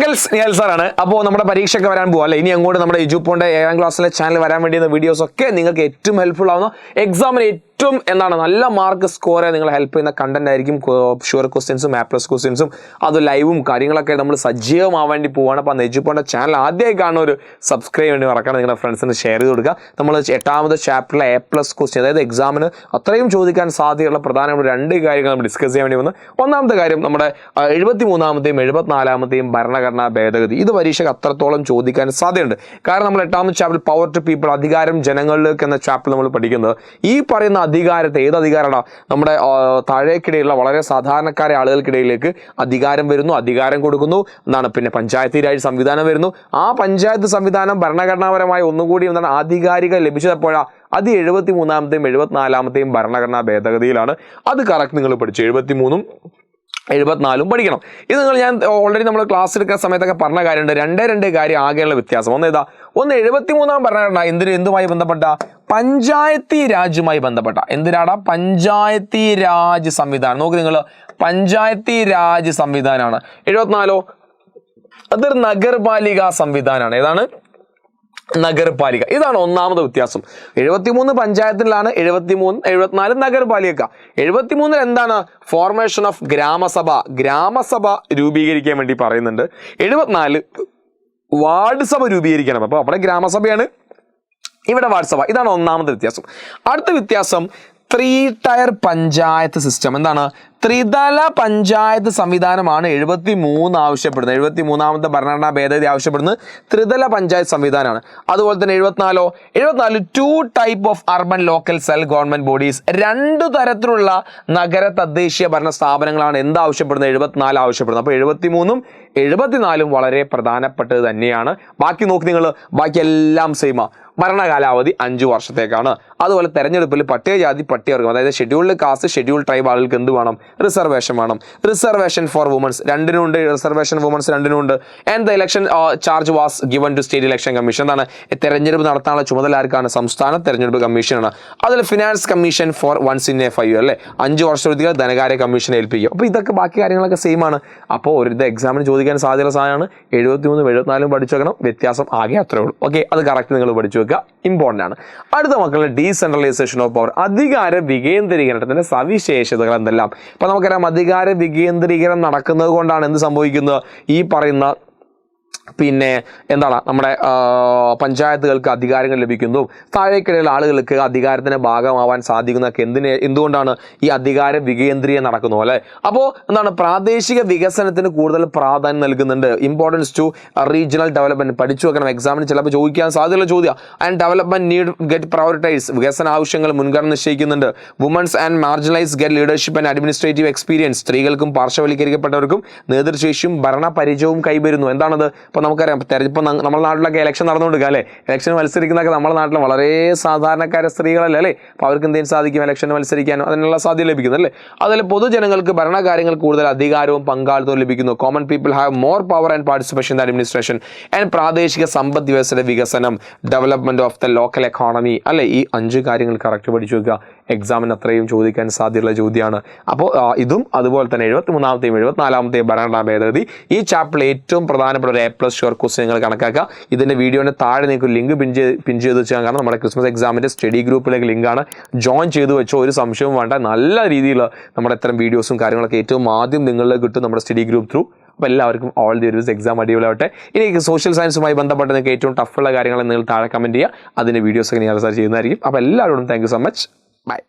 ഗൾസ് നിയൽസാറാണ്. അപ്പോൾ നമ്മുടെ പരീക്ഷയൊക്കെ വരാൻ പോകും അല്ലേ? ഇനി അങ്ങോട്ട് നമ്മുടെ എജുപോന്റെ 7ാം ക്ലാസ്സിലെ ചാനൽ വരാൻ വേണ്ടിയ വീഡിയോസ് ഒക്കെ നിങ്ങൾക്ക് ഏറ്റവും ഹെൽപ്ഫുൾ ആവുന്ന എക്സാമിന് ഏറ്റവും നല്ല മാർക്ക് സ്കോർ ചെയ്യാൻ നിങ്ങളെ ഹെൽപ്പ് ചെയ്യുന്ന കണ്ടന്റ് ആയിരിക്കും. ഷുവർ ക്വസ്റ്റ്യൻസും മാപ്ലസ് ക്വസ്റ്റ്യൻസും അത് ലൈവും കാര്യങ്ങളൊക്കെ നമ്മൾ സജീവമാവാൻ വേണ്ടി പോവാണ്. അപ്പോൾ എജുപോന്റെ ചാനൽ ആദ്യമായി കാണുന്ന ഒരു സബ്സ്ക്രൈബ് വേണ്ടി മറക്കണം. നിങ്ങളുടെ ഫ്രണ്ട്സിന് ഷെയർ ചെയ്ത് കൊടുക്കുക. നമ്മൾ 8ാമത്തെ ചാപ്റ്ററിലെ A+ ക്വസ്റ്റ്യൻ, അതായത് എക്സാമിന് അത്രയും ചോദിക്കാൻ സാധ്യതയുള്ള പ്രധാനപ്പെട്ട 2 കാര്യങ്ങൾ നമ്മൾ ഡിസ്കസ് ചെയ്യാൻ വേണ്ടി വന്നു. ഒന്നാമത്തെ കാര്യം നമ്മുടെ 73ാമത്തെയും 74ാമത്തെയും ഭരണഘടനാ ഭേദഗതി. ഇത് പരീക്ഷയ്ക്ക് അത്രത്തോളം ചോദിക്കാൻ സാധ്യതയുണ്ട്. കാരണം നമ്മൾ 8ാമത്തെ ചാപ്റ്റർ പവർ ടു പീപ്പിൾ, അധികാരം ജനങ്ങളിലേക്ക് എന്ന ചാപ്റ്റർ നമ്മൾ പഠിക്കുന്നത് ഈ പറയുന്ന അധികാരത്തെ, ഏത് അധികാരമാണ്? നമ്മുടെ താഴേക്കിടയിലുള്ള വളരെ സാധാരണക്കാരെ ആളുകൾക്കിടയിലേക്ക് അധികാരം വരുന്നു, അധികാരം കൊടുക്കുന്നു എന്നാണ്. പിന്നെ പഞ്ചായത്തി രാജ് സംവിധാനം വരുന്നു. ആ പഞ്ചായത്ത് സംവിധാനം ഭരണഘടനാപരമായി ഒന്നുകൂടി ആധികാരിക ലഭിച്ചപ്പോഴാണ് അത് 73ാമത്തെയും 74ാമത്തെയും ഭരണഘടനാ ഭേദഗതിയിലാണ്. അത് കറക്റ്റ് നിങ്ങൾ പഠിച്ചു. 73ഉം 74ഉം പഠിക്കണം. ഇത് ഞാൻ ഓൾറെഡി നമ്മൾ ക്ലാസ് എടുക്കുന്ന സമയത്തൊക്കെ പറഞ്ഞ കാര്യമുണ്ട്. 2 കാര്യം ആകെയുള്ള വ്യത്യാസം. ഒന്ന് 73ാം ഭരണഘടന എന്തുമായി ബന്ധപ്പെട്ട? പഞ്ചായത്തി രാജുമായി ബന്ധപ്പെട്ട. എന്തിനാടാ? പഞ്ചായത്തി രാജ് സംവിധാനം. നോക്ക് നിങ്ങൾ, പഞ്ചായത്തി രാജ് സംവിധാനമാണ്. 74 അതൊരു നഗരപാലിക സംവിധാനമാണ്. ഏതാണ്? നഗരപാലിക. ഇതാണ് ഒന്നാമത് വ്യത്യാസം. 73 പഞ്ചായത്തിലാണ്, 74 നഗരപാലിക. 73 എന്താണ്? ഫോർമേഷൻ ഓഫ് ഗ്രാമസഭ, ഗ്രാമസഭ രൂപീകരിക്കാൻ വേണ്ടി പറയുന്നുണ്ട്. 74 വാർഡ് സഭ രൂപീകരിക്കണം. അപ്പോൾ അവിടെ ഗ്രാമസഭയാണ്, ഇവിടെ വാർഡ് സഭ. ഇതാണ് ഒന്നാമത്തെ വ്യത്യാസം. അടുത്ത വ്യത്യാസം 3 ടയർ പഞ്ചായത്ത് സിസ്റ്റം. എന്താണ്? ത്രിതല പഞ്ചായത്ത് സംവിധാനമാണ് 73 ആവശ്യപ്പെടുന്നത്. 73ാമത്തെ ഭരണഘടനാ ഭേദഗതി ആവശ്യപ്പെടുന്നത് ത്രിതല പഞ്ചായത്ത് സംവിധാനമാണ്. അതുപോലെ തന്നെ 74 2 type of urban local self government bodies. 2 തരത്തിലുള്ള നഗര തദ്ദേശീയ ഭരണ സ്ഥാപനങ്ങളാണ് എന്താവശ്യപ്പെടുന്നത്? 74 ആവശ്യപ്പെടുന്നത്. അപ്പോൾ 73ഉം 74ഉം വളരെ പ്രധാനപ്പെട്ടത് തന്നെയാണ്. ബാക്കി നോക്കി നിങ്ങൾ, ബാക്കി എല്ലാം സെയിമാ. ഭരണകാലാവധി 5 വർഷത്തേക്കാണ്. അതുപോലെ തെരഞ്ഞെടുപ്പിൽ പട്ടികജാതി പട്ടികവർഗം, അതായത് ഷെഡ്യൂൾഡ് കാസ്റ്റ് ഷെഡ്യൂൾ ട്രൈബ് ആളുകൾക്ക് എന്ത് വേണം? റിസർവേഷൻ വേണം. റിസർവേഷൻ ഫോർ വുമൻസ് 2 ഉണ്ട്, റിസർവേഷൻ വുമൻസ് 2 ഉണ്ട്. And the election charge was given to state election commission. എന്താണ്? തെരഞ്ഞെടുപ്പ് നടത്താനുള്ള ചുമതല ആർക്കാണ്? സംസ്ഥാന തെരഞ്ഞെടുപ്പ് കമ്മീഷനാണ്. അതിൽ finance commission for once in a 5 year അല്ലേ? 5 വർഷത്തേക്ക് ധനകാര്യ കമ്മീഷനെ ഏൽപ്പിക്കും. അപ്പോൾ ഇതൊക്കെ ബാക്കി കാര്യങ്ങളൊക്കെ സെയിം ആണ്. അപ്പോൾ ഒരു എക്സാമിന് ചോദിക്കാൻ സാധ്യതയുള്ള സാധനമാണ്. 73 74 പഠിച്ചു വെക്കണം. വ്യത്യാസം ആകെ അത്രേ ഉള്ളൂ. ഓക്കെ, അത് കറക്റ്റ് നിങ്ങൾ പഠിച്ചു വെക്കുക. ഇമ്പോർട്ടൻ്റ് ആണ്. അടുത്ത മക്കളുടെ ഡീസെൻട്രലൈസേഷൻ ഓഫ് പവർ, അധികാര വികേന്ദ്രീകരണത്തിന്റെ സവിശേഷതകൾ എന്തെല്ലാം? ഇപ്പൊ നമുക്കറിയാം, അധികാര വികേന്ദ്രീകരണം നടക്കുന്നത് കൊണ്ടാണ് എന്ത് സംഭവിക്കുന്നത്? ഈ പറയുന്ന എന്താണ് നമ്മുടെ പഞ്ചായത്തുകൾക്ക് അധികാരങ്ങൾ ലഭിക്കുന്നു, താഴേക്കിടയിലുള്ള ആളുകൾക്ക് അധികാരത്തിന്റെ ഭാഗമാവാൻ സാധിക്കുന്നതൊക്കെ എന്തുകൊണ്ടാണ്? ഈ അധികാര വികേന്ദ്രീയം നടക്കുന്നു അല്ലെ? അപ്പോൾ എന്താണ്? പ്രാദേശിക വികസനത്തിന് കൂടുതൽ പ്രാധാന്യം നൽകുന്നുണ്ട്. ഇമ്പോർട്ടൻസ് ടു റീജിയണൽ ഡെവലപ്മെന്റ് പഠിച്ചു വെക്കണം. എക്സാമിന് ചിലപ്പോൾ ചോദിക്കാൻ സാധ്യതയുള്ള ചോദ്യം. And development need get prioritise, വികസന ആവശ്യങ്ങൾ മുൻഗണന നിശ്ചയിക്കുന്നുണ്ട്. Women's and marginalise get leadership and administrative experience, സ്ത്രീകൾക്കും പാർശ്വവൽക്കരിക്കപ്പെട്ടവർക്കും നേതൃശേഷിയും ഭരണ പരിചയവും കൈവരുന്നു. എന്താണത്? ഇപ്പോൾ നമുക്കറിയാം, തെരഞ്ഞെടുപ്പ് നമ്മുടെ നാട്ടിലൊക്കെ ഇലക്ഷൻ നടന്നുകൊടുക്കുക അല്ലേ? ഇലക്ഷൻ മത്സരിക്കുന്നതൊക്കെ നമ്മുടെ നാട്ടിൽ വളരെ സാധാരണക്കാരെ സ്ത്രീകളല്ലേ അല്ലേ? അപ്പോൾ അവർക്ക് എന്തെങ്കിലും സാധിക്കും? ഇലക്ഷൻ മത്സരിക്കാനോ അതിനുള്ള സാധ്യത ലഭിക്കുന്നു അല്ലേ? അതിൽ പൊതുജനങ്ങൾക്ക് ഭരണകാര്യങ്ങൾ കൂടുതൽ അധികാരവും പങ്കാളിത്തവും ലഭിക്കുന്നു. Common people have more power and participation in the administration. And പ്രാദേശിക സമ്പദ് വ്യവസ്ഥയുടെ വികസനം, development of the local economy അല്ലേ? ഈ 5 കാര്യങ്ങൾ കറക്റ്റ് പഠിച്ചു വെക്കുക. എക്സാമിന് അത്രയും ചോദിക്കാൻ സാധ്യതയുള്ള ചോദ്യമാണ്. അപ്പോൾ ഇതും അതുപോലെ തന്നെ 73ാമത്തെയും 74ാമത്തെയും ഭരണഘടനാ ഭേദഗതി ഈ ചാപ്റ്ററിൽ ഏറ്റവും പ്രധാനപ്പെട്ട ഒരു A+ ഷുവർ ക്വസ്റ്റ്യൻ നിങ്ങൾ കണക്കാക്കുക. ഇതിൻ്റെ വീഡിയോയുടെ താഴെ നിങ്ങൾക്ക് ലിങ്ക് പിൻ ചെയ്ത് വെച്ചാൽ, കാരണം നമ്മുടെ ക്രിസ്മസ് എക്സാമിൻ്റെ സ്റ്റഡി ഗ്രൂപ്പിലേക്ക് ലിങ്കാണ്. ജോയിൻ ചെയ്ത് വെച്ചോ, ഒരു സംശയവും വേണ്ട. നല്ല രീതിയിൽ നമ്മുടെ ഇത്തരം വീഡിയോസും കാര്യങ്ങളൊക്കെ ഏറ്റവും ആദ്യം നിങ്ങളിലേക്ക് കിട്ടും നമ്മുടെ സ്റ്റഡി ഗ്രൂപ്പ് ത്രൂ. അപ്പോൾ എല്ലാവർക്കും ഓൾ ദി വെരി എക്സാം അടിപൊളിയാവട്ടെ. ഇനി സോഷ്യൽ സയൻസുമായി ബന്ധപ്പെട്ട് നിങ്ങൾക്ക് ഏറ്റവും ടഫുള്ള കാര്യങ്ങൾ നിങ്ങൾ താഴെ കമൻറ്റ് ചെയ്യുക. അതിൻ്റെ വീഡിയോസൊക്കെ ഞാൻ റിസർച്ച് ചെയ്യുന്നതായിരിക്കും. അപ്പോൾ എല്ലാവരോടും thank you so much. By.